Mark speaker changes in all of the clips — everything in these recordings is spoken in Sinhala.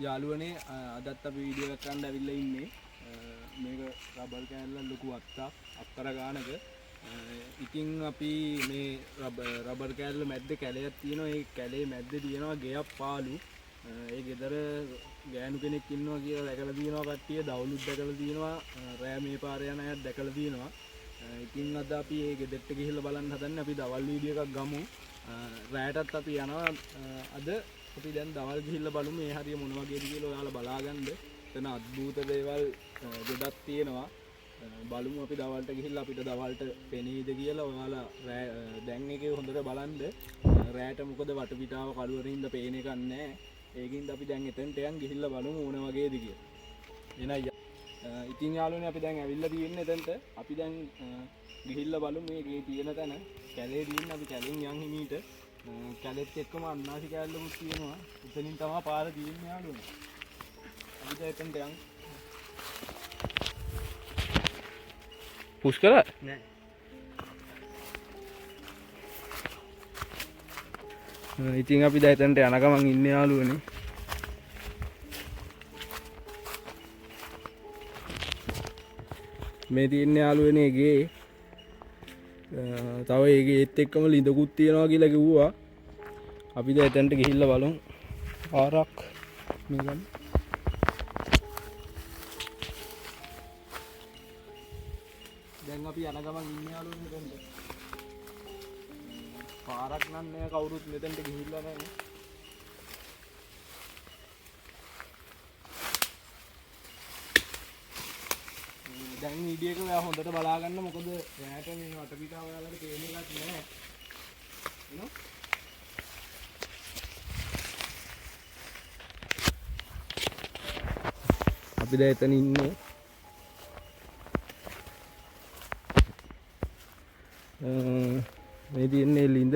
Speaker 1: යාළුවනේ අදත් අපි වීඩියෝ එකක් ගන්න ඇවිල්ලා ඉන්නේ. මේක රබර් කෑල්ල ලොකු අත්තක් අත්තර ගානක. ඉතින් අපි මේ රබර් කෑල්ල මැද්ද කැලයක් තියෙනවා. ඒ කැලේ මැද්දේ තියෙනවා ගෙයක් පාළු. ඒ ගෙදර ගෑනු කෙනෙක් ඉන්නවා කියලා දැකලා තියෙනවා කට්ටිය. දවලුත් දැකලා තියෙනවා. රෑ මේ පාරේ යන අයත් දැකලා තියෙනවා. ඉතින් අද අපි මේ ගෙදරට ගිහිල්ලා බලන්න හදන්නේ. අපි දවල් වීඩියෝ එකක් ගමු. රෑටත් අපි යනවා. අද අපි දැන් දවල් ගිහිල්ලා බලමු මේ හරිය මොන වගේද කියලා ඔයාලා බලාගන්න. එතන අద్భుත දේවල් ගොඩක් තියෙනවා. බලමු අපි දවල්ට ගිහිල්ලා අපිට දවල්ට පෙනීද කියලා ඔයාලා දැන් එකේ හොඳට බලන්න. රෑට මොකද වටපිටාව කළුවරින්ද පේන එකක් නැහැ. ඒකින්ද අපි දැන් එතනට යන් ගිහිල්ලා බලමු මොන වගේද කියලා. එනයි. ඉතින් යාළුවනේ අපි දැන් ඇවිල්ලා තියෙන්නේ එතනට. අපි දැන් ගිහිල්ලා බලමු මේ ගේ තියෙන තැන. කැලේ තියෙන අපි කැලෙන් යන් හිමීට. කැලෙත් එක්කම අන්නාසි කැලලකුත් තියෙනවා. එතනින් තමයි පාර තියෙන්නේ යාළුවනේ. අපි දැන් එතනට යන්.
Speaker 2: පුෂ් කරා
Speaker 1: නෑ.
Speaker 2: ඉතින් අපි දැන් එතනට යන ගමන් ඉන්නේ යාළුවනේ. මේ තියෙන්නේ යාළුවනේ ගේ. තව ඒකේ ඒත් එක්කම ලිඳකුත් තියනවා කියලා කිව්වා. අපි දැන් එතනට ගිහිල්ලා බලමු. පාරක් මේ ගන්න.
Speaker 1: දැන් අපි යන ගමන් ඉන්නේ යාළුවනේ එතනට. පාරක් නම් නෑ කවුරුත් මෙතනට ගිහිල්ලා නැහැ. දැන් වීඩියෝ එක ඔයා හොඳට බලා ගන්න. මොකද රැට මේ වටපිටාව ඔයාලට පේන එකක් නෑ. නෝ
Speaker 2: අපි දැන් එතන ඉන්නේ. මේ තියෙන්නේ ලිඳ.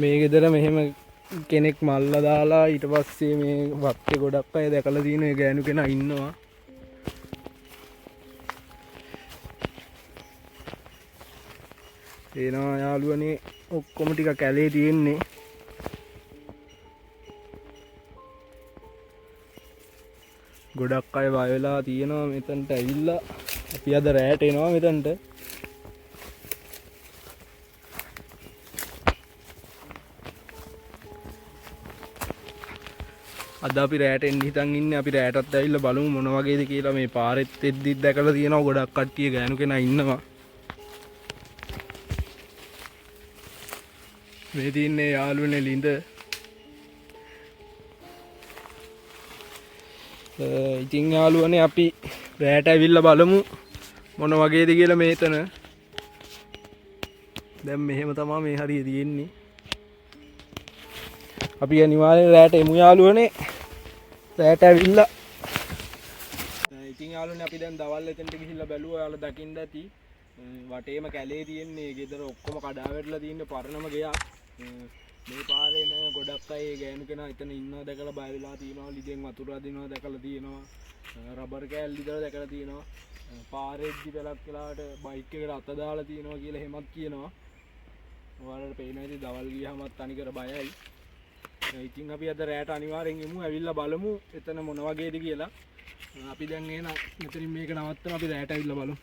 Speaker 2: මේ ගෙදර මෙහෙම කෙනෙක් මල්ලා දාලා ඊට පස්සේ මේ වත්තේ ගොඩක් අය දැකලා තියෙන ඒ ගෑනු කෙනා ඉන්නවා. එනවා යාළුවනේ ඔක්කොම ටික කැලේ තියෙන්නේ. ගොඩක් අය වය වෙලා තියෙනවා මෙතනට ඇවිල්ලා. අපි අද රැට එනවා මෙතනට. අද අපි රැට එන්න හිතන් ඉන්නේ. අපි රැටත් ඇවිල්ලා බලමු මොන වගේද කියලා. මේ පාරෙත් එද්දිත් දැකලා තියෙනවා ගොඩක් කට්ටිය ගෑනු කෙනා ඉන්නවා. මේ තියන්නේ යාළුවනේ ලිඳ. ඉතින් යාළුවනේ අපි රැට ඇවිල්ලා බලමු මොන වගේද කියලා මේතන. දැන් මෙහෙම තමයි මේ හරිය තියෙන්නේ. අපි අනිවාර්යෙන් රැට එමු යාළුවනේ. රැට ඇවිල්ලා
Speaker 1: ඉතින් යාළුවනේ අපි දැන් දවල් එතනට ගිහිල්ලා බැලුවා. ඔයාලා දකින්න ඇති. වටේම කැලේ තියෙන්නේ. ගෙදර ඔක්කොම කඩා වැටලා තියෙන පරණම ගෙයක්. මේ පාරේ නේ ගොඩක් අය ගෑනු කෙනා එතන ඉන්නවා දැකලා බය වෙලා තියෙනවා. ලිදෙන් වතුර අදිනවා දැකලා තියෙනවා. රබර් කෑල්ල ඉදලා දැකලා තියෙනවා. පාරේද්දි බලක් වෙලාවට බයික් එකට අත දාලා තියෙනවා කියලා එහෙමත් කියනවා. ඔයාලට පේනවා ඉතින් දවල් ගියාමත් තනිකර බයයි. ඉතින් අපි අද රැට අනිවාර්යෙන් එමු. ඇවිල්ලා බලමු එතන මොන වගේද කියලා. අපි දැන් එන මෙතනින් මේක නවත්තමු. අපි රැට ඇවිල්ලා බලමු.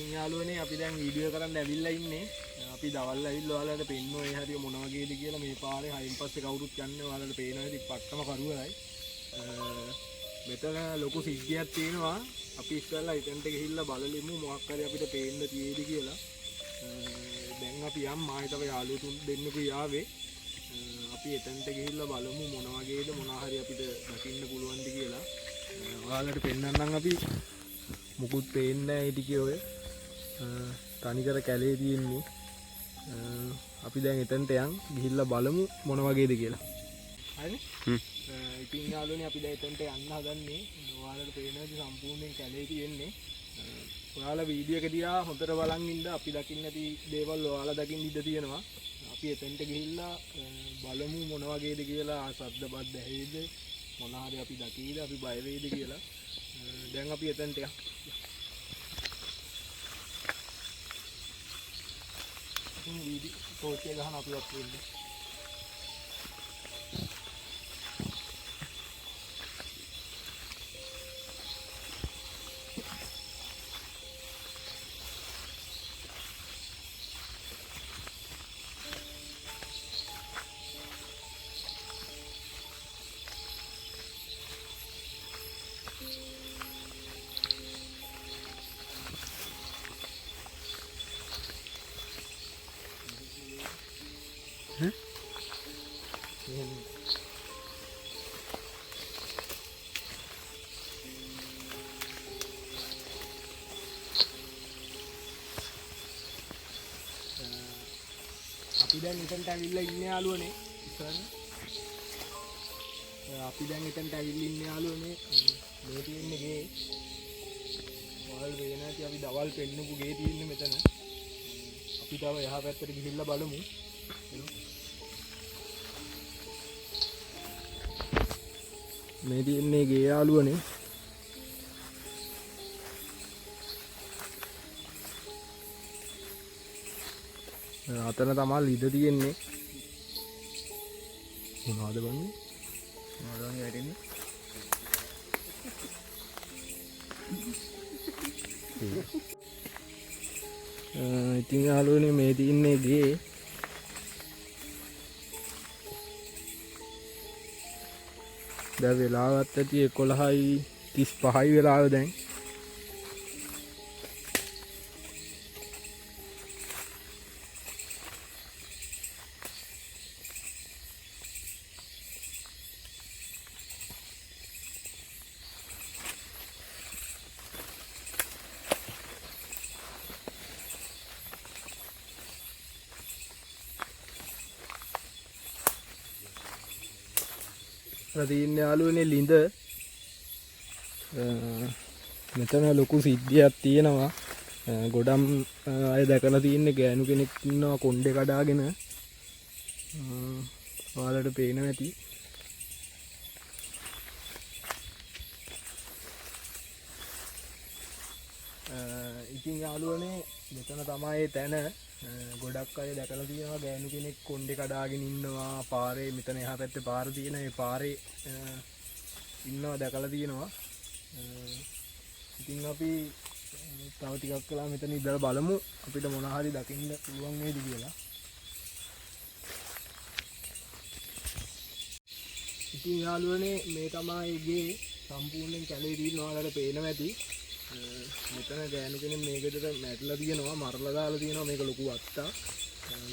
Speaker 1: ඉතින් යාළුවනේ අපි දැන් වීඩියෝ කරන්න ඇවිල්ලා ඉන්නේ. අපි දවල් ඇවිල්ලා ඔයාලට පෙන්නුවා ඒ හරිය මොන වගේද කියලා. මේ පාරේ හයින් පස්සේ කවුරුත් යන්නේ ඔයාලට පේනවා ඉතින් පට්ටම කරුවලයි. මෙතන ලොකු සිද්ධියක් තියෙනවා. අපි ඉස්සෙල්ලා ඉතින්ට ගිහිල්ලා බලලිමු මොකක් හරි අපිට පේන්න තියෙයිද කියලා. දැන් අපි යම් මායිතව යාළුවෝ දෙන්නෙකුයි ආවේ. අපි එතනට ගිහිල්ලා බලමු මොන වගේද මොන හරි අපිට දකින්න පුළුවන්ද කියලා. ඔයාලට පෙන්නන්නම් අපි මුකුත් පේන්නේ නැහැ ඒ ටිකේ ඔය. තනිකර කැලේ තියෙන්නේ. අපි දැන් එතනට යන් ගිහිල්ලා බලමු මොන වගේද කියලා. හරිනේ? ඉතින් යාළුවනේ අපි දැන් එතනට යන්න හදන්නේ. ඔයාලට පේනවාද සම්පූර්ණයෙන් කැලේ තියෙන්නේ. ඔයාලා වීඩියෝ එක දිහා හොඳට බලන් ඉන්න අපි දකින්න නැති දේවල් ඔයාලා දකින්න ඉඩ තියෙනවා. අපි එතනට ගිහිල්ලා බලමු මොන වගේද කියලා ශබ්ද බද්ද ඇහෙයිද මොන හරි අපි දකීද අපි බය වෙයිද කියලා. දැන් අපි එතනට යමු. වීඩියෝ ටෝච් එක ගහන අපි අප්ලෝඩ් කරමු. අපි දැන් එතනට ඇවිල්ලා ඉන්නේ යාළුවනේ. අපි දැන් එතනට ඇවිල්ලා ඉන්නේ යාළුවනේ. මේ තියෙන්නේ ගේ. ඔයාලා පේන නැති අපි දවල් පෙන්නපු ගේ තියෙන්නේ මෙතන. අපි තව එහා පැත්තට ගිහිල්ලා බලමු. මේ තියෙන්නේ ගේ යාළුවනේ. අතන තමයි ලිද තියෙන්නේ. මොනවද බන්නේ? මොනවද වැටෙන්නේ? ඉතින් යාළුවනේ මේ තියෙන්නේ ගේ. දැන් වෙලාවත් ඇති 11:35 වෙලාව දැන්. තියෙන යාළුවනේ ලිඳ. මෙතන ලොකු සිද්ධියක් තියෙනවා. ගොඩම් අය දැකලා තියෙන්නේ ගෑනු කෙනෙක් ඉන්නවා කොණ්ඩේ කඩාගෙන. ඔයාලට පේනවා ඇති. ඉතින් යාළුවනේ මෙතන තමයි තැන. ගොඩක් අය දැකලා තියෙනවා ගෑනු කෙනෙක් කොණ්ඩේ කඩාගෙන ඉන්නවා පාරේ. මෙතන එහා පැත්තේ පාර තියෙන ඒ පාරේ ඉන්නවා දැකලා තියෙනවා. ඉතින් අපි තව ටිකක් කළා මෙතන ඉඳලා බලමු අපිට මොන හරි දකින්න පුළුවන් වේද කියලා. ඉතින් යාළුවනේ මේ තමයි ගේ සම්පූර්ණයෙන් කැලේ තියෙන ඔයාලට පේනවා ඇති. මෙතන ගෑනු කෙනෙක් මේ ගෙදර මැරිලා තියෙනවා මරලා දාලා තියෙනවා මේක ලොකු වත්තා.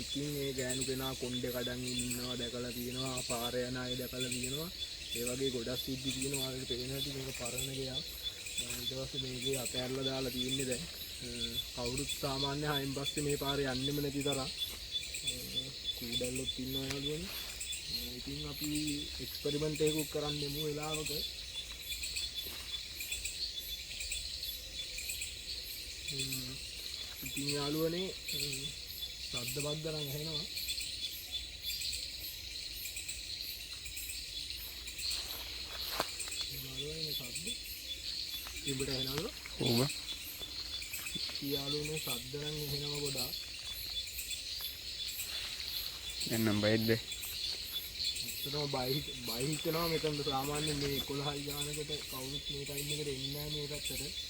Speaker 1: ඉතින් මේ ගෑනු කෙනා කොණ්ඩේ කඩන් ඉන්නවා දැකලා තියෙනවා පාර යන අය දැකලා තියෙනවා. ඒ වගේ ගොඩක් සිද්ධි තියෙනවා ඔයාලට පේනවා ඇති මේක පරණ ගයක්. ඊට පස්සේ මේකේ අතෑරලා දාලා තියෙන්නේ දැන්. කවුරුත් සාමාන්‍ය හයින් පස්සේ මේ පාරේ යන්නෙම නැති තරම් කූඩල්ලොත් ඉන්නවා යාළුවනේ. ඉතින් අපි එක්ස්පෙරිමන්ට් එකක් කරන්න යමු වෙලාවක. ඉතින් යාළුවනේ ශබ්ද බද්ද නම් ඇහෙනවා. යාළුවනේ ශබ්ද ඉබට ඇහෙනවද? ඔව්. යාළුවනේ ශබ්ද නම් ඇහෙනවා ගොඩාක්.
Speaker 2: එන්නම් බයිද?
Speaker 1: ඇත්තටම බයි හිතෙනවා මෙතන සාමාන්‍යයෙන් මේ 11 ගානකට කවුරුත් මේ ටයිම් එකට එන්නේ නැහැ මේ පැත්තට.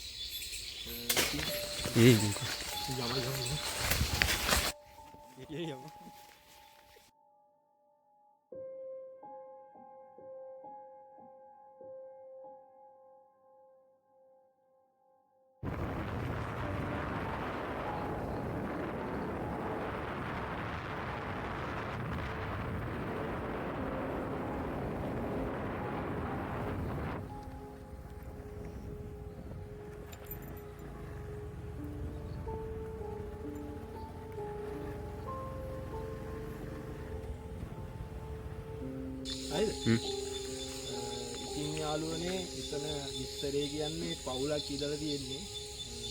Speaker 1: ඉතින් යාළුවනේ එතන විස්තරේ කියන්නේ පවුලක් ඉඳලා තියෙන්නේ.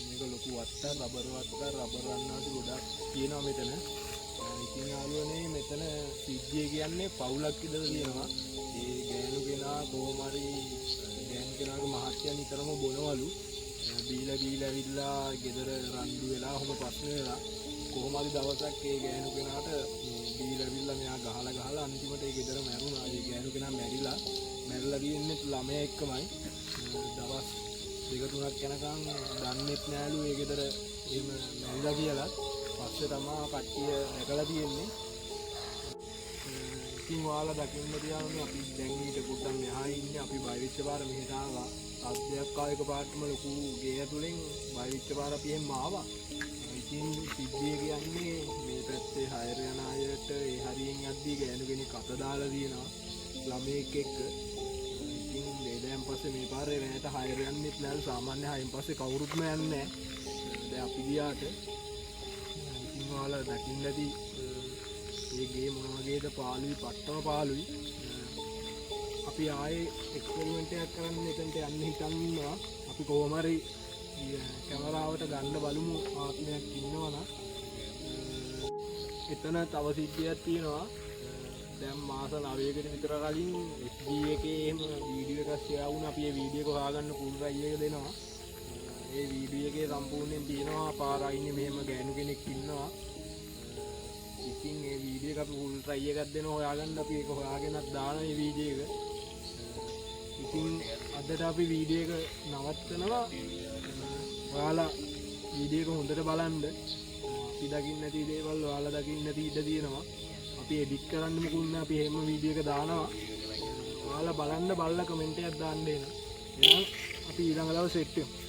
Speaker 1: මේක ලොකු වත්ත රබර් වන්නාතු ගොඩක් තියෙනවා මෙතන. ඉතින් යාළුවනේ මෙතන සිද්ධිය කියන්නේ පවුලක් ඉඳලා තියෙනවා. ඒ ගෑනු කෙනා කොහොම හරි ගෑනු කෙනාගේ මහත්තයා නිතරම බොනවලු. බීලා ඇවිල්ලා ගෙදර රණ්ඩු වෙලා ඔහොම ප්‍රශ්න වෙලා කොහොම හරි දවසක් ඒ ගෑනු කෙනාට බීලා ඇවිල්ලා මෙයා ගහලා අන්තිමට ඒ ගෙදර මැරුණා. ඒ ගෑනු කෙනා මැරිලා තියෙන්නේ ළමයා එක්කමයි. දවස් 2-3ක් යනකම් දන්නේත් නෑලු ඒ ගෙදර එහෙම මැරිලා කියලා. පස්සේ තමයි කට්ටිය දැකලා තියෙන්නේ. ඉතින් ඔයාලා දකින්න තියාගෙන අපි දැන් ඊට පොඩ්ඩක් මෙහා ඉන්නේ. අපි බය වෙච්ච පාර මෙහෙට ආවා. අධ්‍යයක් ආයක පාටම ලොකු ගේ ඇතුලෙන් බය වෙච්ච පාර අපි එහෙම ආවා. ඉතින් සිද්ධිය කියන්නේ මේ පැත්තේ හයර යන අයට ඒ හරියෙන් යද්දී ගෑනු කෙනෙක් අත දාලා දිනවා ළමයෙක් එක්ක. ඉතින් දෙදෑන් පස්සේ මේ පාරේ රැයට හයර යන්නෙත් නෑ. සාමාන්‍ය හයෙන් පස්සේ කවුරුත්ම යන්නේ නෑ. දැන් අපි ගියාට ඉතින් ඔයාලා දකින්න ඇති මේ ගේ මොන වගේද පාළුයි පට්ටම පාළුයි. අපි ආයේ එක්ස්පෙරිමන්ට් එකක් කරන්න එතනට යන්න හිතන් ඉන්නවා. අපි කොහොම හරි කැමරාවට ගන්න බලමු ආත්මයක් ඉන්නවනම්. එතන තව සිද්ධියක් තියෙනවා. දැන් මාස 9කට විතර කලින් FB එකේ එහෙම වීඩියෝ එකක් ෂෙයා වුණා. අපි ඒ වීඩියෝ එක හොයාගන්න ෆුල් ට්‍රයි එක දෙනවා. ඒ වීඩියෝ එකේ සම්පූර්ණයෙන් තියෙනවා පාර අයින්නේ මෙහෙම ගෑනු කෙනෙක් ඉන්නවා. ඉතින් ඒ වීඩියෝ එක අපි ෆුල් ට්‍රයි එකක් දෙනවා හොයාගන්න. අපි ඒක හොයාගෙනත් දාන මේ වීඩියෝ එක. ඉතින් අදට අපි වීඩියෝ එක නවත්තනවා. ඔයාලා වීඩියෝ එක හොඳට බලන්න. අපි දකින්න නැති දේවල් ඔයාලා දකින්න නැති ඉඩ තියෙනවා. අපි එඩිට් කරන්න මොකුත් නෑ. අපි හැම වීඩියෝ එක දානවා. ඔයාලා බලන්න බලලා කමෙන්ට් එකක් දාන්න එන. එහෙනම් අපි ඊළඟ දවසේ සෙට් වෙමු.